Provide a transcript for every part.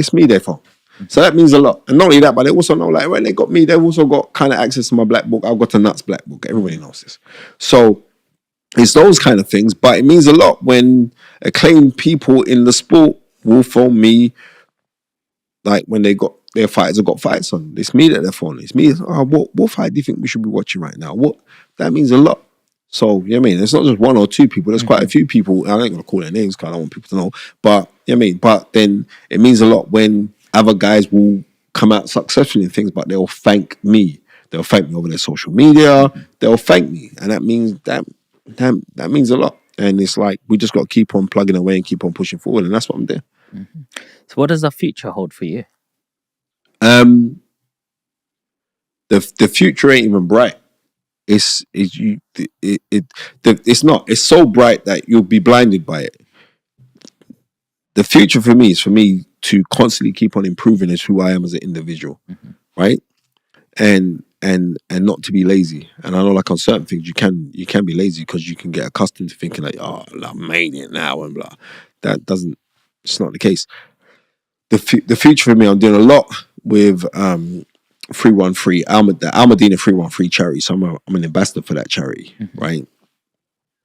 It's me they phone. So that means a lot. And not only that, but they also know, like, when they got me, they've also got kind of access to my black book. I've got a nuts black book. Everybody knows this. So it's those kind of things, but it means a lot when acclaimed people in the sport will phone me, like when they got their fighters have got fights on. It's me that they're phoning. It's me. Oh, what fight do you think we should be watching right now? What that means a lot. So, you know what I mean? It's not just one or two people. There's quite a few people. I ain't going to call their names because I don't want people to know. But, you know what I mean? But then it means a lot when other guys will come out successfully in things, but they'll thank me. They'll thank me over their social media. They'll thank me. And that means that means a lot. And it's like, we just got to keep on plugging away and keep on pushing forward. And that's what I'm doing. So what does the future hold for you? The future ain't even bright. It's not. It's so bright that you'll be blinded by it. The future for me is for me to constantly keep on improving as who I am as an individual, right? And not to be lazy. And I know, like, on certain things you can be lazy because you can get accustomed to thinking like, oh, I made it now and blah. It's not the case. The future for me, I'm doing a lot with 313 the Almadina 313 charity. So I'm an ambassador for that charity, right?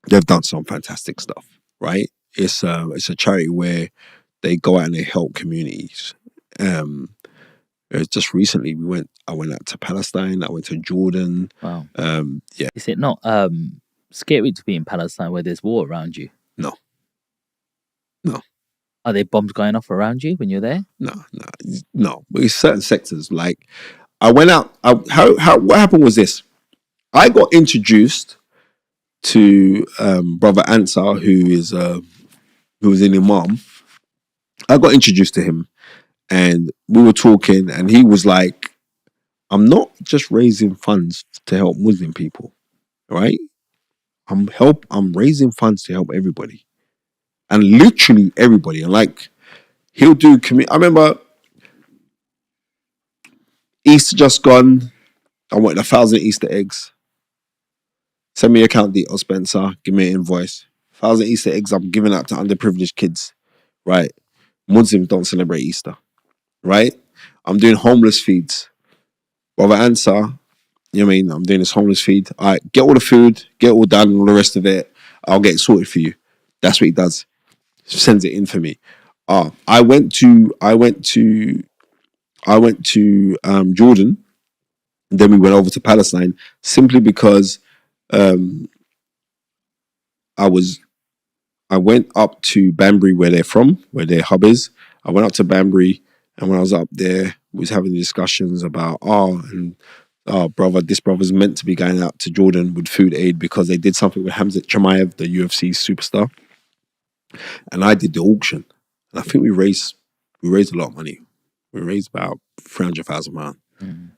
They've done some fantastic stuff, right? It's a charity where they go out and they help communities. Just recently I went out to Palestine. I went to Jordan. Wow. Yeah. Is it not scary to be in Palestine where there's war around you? No. Are there bombs going off around you when you're there? No. But it's certain sectors. Like, I went out. What happened was this. I got introduced to Brother Ansar, who is an imam. I got introduced to him, and we were talking, and he was like, "I'm not just raising funds to help Muslim people, right? I'm raising funds to help everybody, and literally everybody. And like, he'll do. I remember Easter just gone. I wanted 1,000 Easter eggs. Send me your account details, Spencer. Give me an invoice. 1,000 Easter eggs I'm giving out to underprivileged kids, right? Muslims don't celebrate Easter, right? I'm doing homeless feeds. Brother Ansar, you know what I mean? I'm doing this homeless feed. All right, get all the food, get it all done, and all the rest of it. I'll get it sorted for you. That's what he does. Sends it in for me. I went to Jordan. Then we went over to Palestine simply because I went up to Banbury, where they're from, where their hub is. I went up to Banbury, and when I was up there, we was having discussions about, this brother's meant to be going out to Jordan with food aid because they did something with Hamzat Chimaev, the UFC superstar. And I did the auction. And I think we raised a lot of money. We raised about £300,000,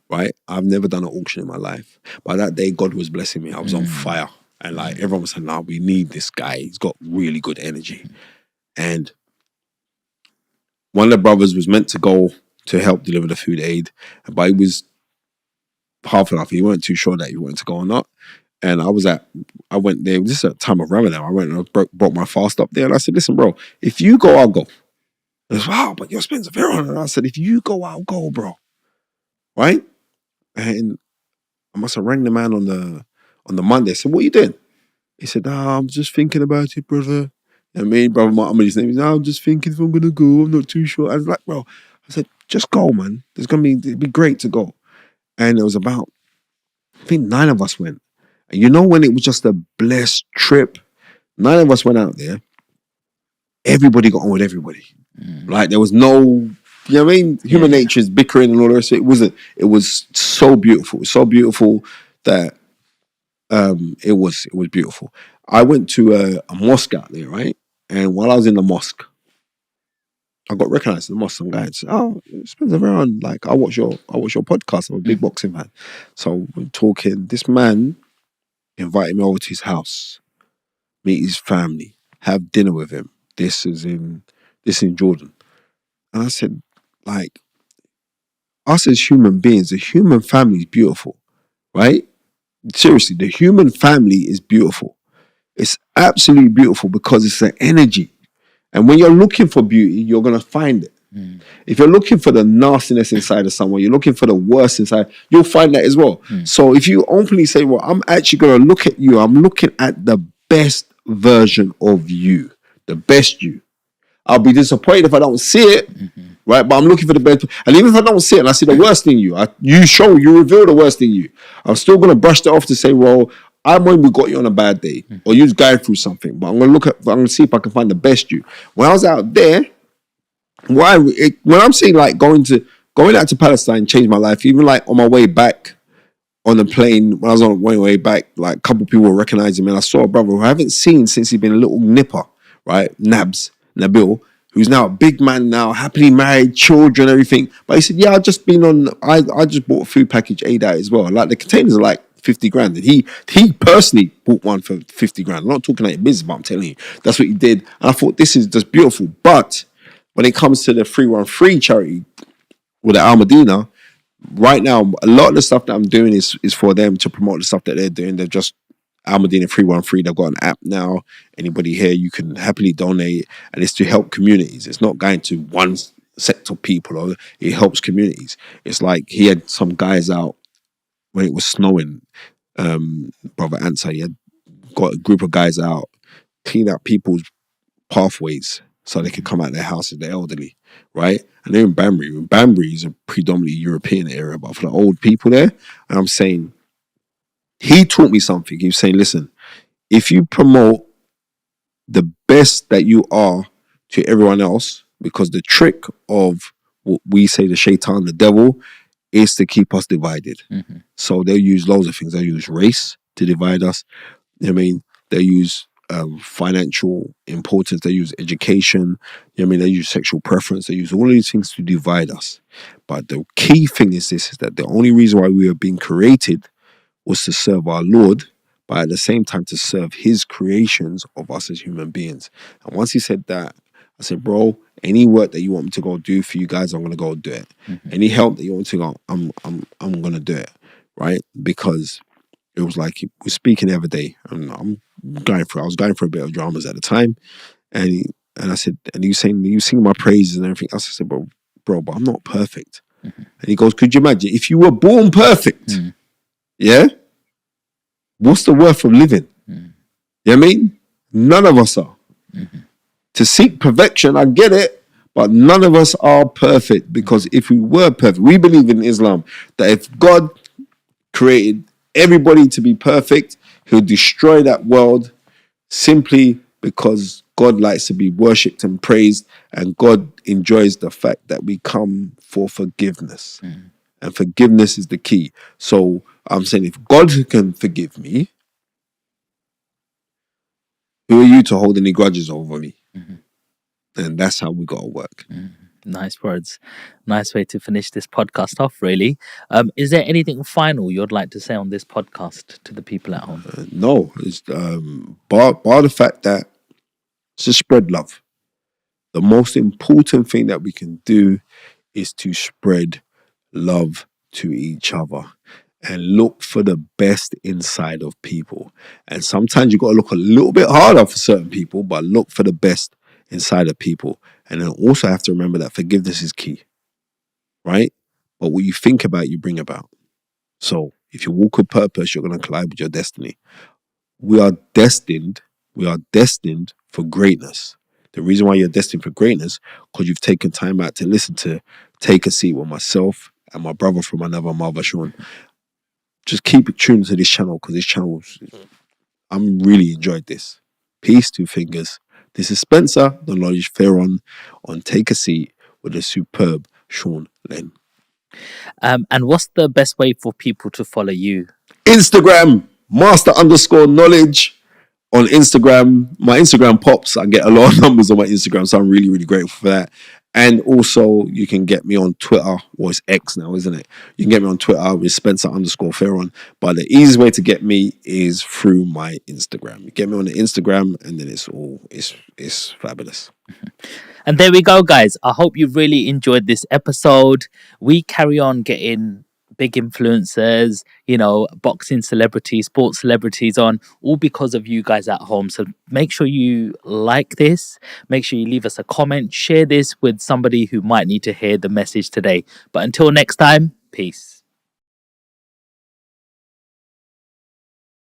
right? I've never done an auction in my life. But that day, God was blessing me. I was on fire. And like, everyone was saying, "Nah, we need this guy. He's got really good energy." And one of the brothers was meant to go to help deliver the food aid, but he was half enough. He weren't too sure that he wanted to go or not. And I went there. This is a time of Ramadan. I went and brought my fast up there, and I said, "Listen, bro, if you go, I'll go." He goes, "Wow, but you're Spencer Fearon." And I said, "If you go, I'll go, bro." Right? And I must have rang the man on the Monday. I said, "What are you doing?" He said, "I'm just thinking about it, brother." And me, brother Muhammad, his name is, "I'm just thinking if I'm gonna go. I'm not too sure." I was like, "Bro," I said, "Just go, man. It'd be great to go." And it was about, I think 9 of us went. And you know, when it was just a blessed trip, 9 of us went out there. Everybody got on with everybody. Like, there was no, you know what I mean? Human nature is bickering and all the rest of it. It was so beautiful. It was so beautiful that it was beautiful. I went to a mosque out there, right? And while I was in the mosque, I got recognized in the mosque. Some guy said, "Oh, Spencer Fearon, like, I watch your podcast. I'm a big boxing fan." So we're talking. This man invited me over to his house, meet his family, have dinner with him. This is in Jordan. And I said, like, us as human beings, the human family is beautiful, right? Seriously, the human family is beautiful. It's absolutely beautiful because it's an energy. And when you're looking for beauty, you're going to find it. If you're looking for the nastiness inside of someone, you're looking for the worst inside, you'll find that as well. So if you openly say, well, I'm actually going to look at you, I'm looking at the best version of you, the best you. I'll be disappointed if I don't see it, right? But I'm looking for the best. And even if I don't see it and I see the worst in you, you reveal the worst in you, I'm still going to brush that off to say, well, I might have got you on a bad day or you're going through something, but I'm going to see if I can find the best you. When I was out there, when I'm saying like going out to Palestine changed my life, even like on my way back on the plane, when I was on my way back, like a couple people were recognizing me and I saw a brother who I haven't seen since he's been a little nipper, right? Nabil, who's now a big man now, happily married, children, everything. But he said, yeah, I just bought a food package aid out as well. Like the containers are like 50 grand. And he personally bought one for 50 grand. I'm not talking like business, but I'm telling you, that's what he did. And I thought this is just beautiful. But when it comes to the 313 charity with the Al Medina, right now, a lot of the stuff that I'm doing is for them to promote the stuff that they're doing. They're just Al Medina 313. They've got an app now. Anybody here, you can happily donate, and it's to help communities. It's not going to one set of people, or it helps communities. It's like he had some guys out when it was snowing. Brother Answer, he had got a group of guys out, clean up people's pathways so they could come out of their houses, the elderly, right? And they're in Banbury. Banbury is a predominantly European area, but for the old people there, and I'm saying, he taught me something. He was saying, listen, if you promote the best that you are to everyone else, because the trick of what we say, the shaitan, the devil, is to keep us divided. So they'll use loads of things. They'll use race to divide us. I mean, they use financial importance, they use education, they use sexual preference, they use all these things to divide us. But the key thing is this, is that the only reason why we are being created was to serve our Lord, but at the same time to serve his creations of us as human beings. And once he said that, I said, bro, any work that you want me to go do for you guys, I'm gonna go do it. Any help that you want to go, I'm gonna do it, right? Because it was like we're speaking every day, and I was going through a bit of dramas at the time, and I said, and you sing my praises and everything else. I said, bro, but I'm not perfect. And he goes, could you imagine if you were born perfect? Yeah, what's the worth of living? You know what I mean? None of us are. To seek perfection, I get it, but none of us are perfect, because if we were perfect, we believe in Islam that if God created everybody to be perfect, he'll destroy that world simply because God likes to be worshipped and praised, and God enjoys the fact that we come for forgiveness. And forgiveness is the key. So I'm saying, if God can forgive me, who are you to hold any grudges over me? And that's how we got to work. Nice words. Nice way to finish this podcast off, really. Is there anything final you'd like to say on this podcast to the people at home? No, it's bar the fact that to spread love. The most important thing that we can do is to spread love to each other and look for the best inside of people. And sometimes you got to look a little bit harder for certain people, but look for the best inside of people. And then also have to remember that forgiveness is key, right? But what you think about, you bring about. So if you walk with purpose, you're going to collide with your destiny. We are destined for greatness. The reason why you're destined for greatness, because you've taken time out to listen to Take a Seat with myself and my brother from another mother, Sean. Just keep it tuned to this channel, because this channel, I'm really enjoyed this. Peace, two fingers. This is Spencer, the Knowledge Fearon, on Take a Seat with the superb Sean Len. And what's the best way for people to follow you? Instagram, master_knowledge. On Instagram, my Instagram pops. I get a lot of numbers on my Instagram, so I'm really, really grateful for that. And also, you can get me on Twitter, or it's X now, isn't it? You can get me on Twitter with Spencer_Fearon. But the easiest way to get me is through my Instagram. You get me on the Instagram, and then it's fabulous. And there we go, guys. I hope you really enjoyed this episode. We carry on getting big influencers, boxing celebrities, sports celebrities on, all because of you guys at home. So make sure you like this, make sure you leave us a comment, share this with somebody who might need to hear the message today. But until next time, peace.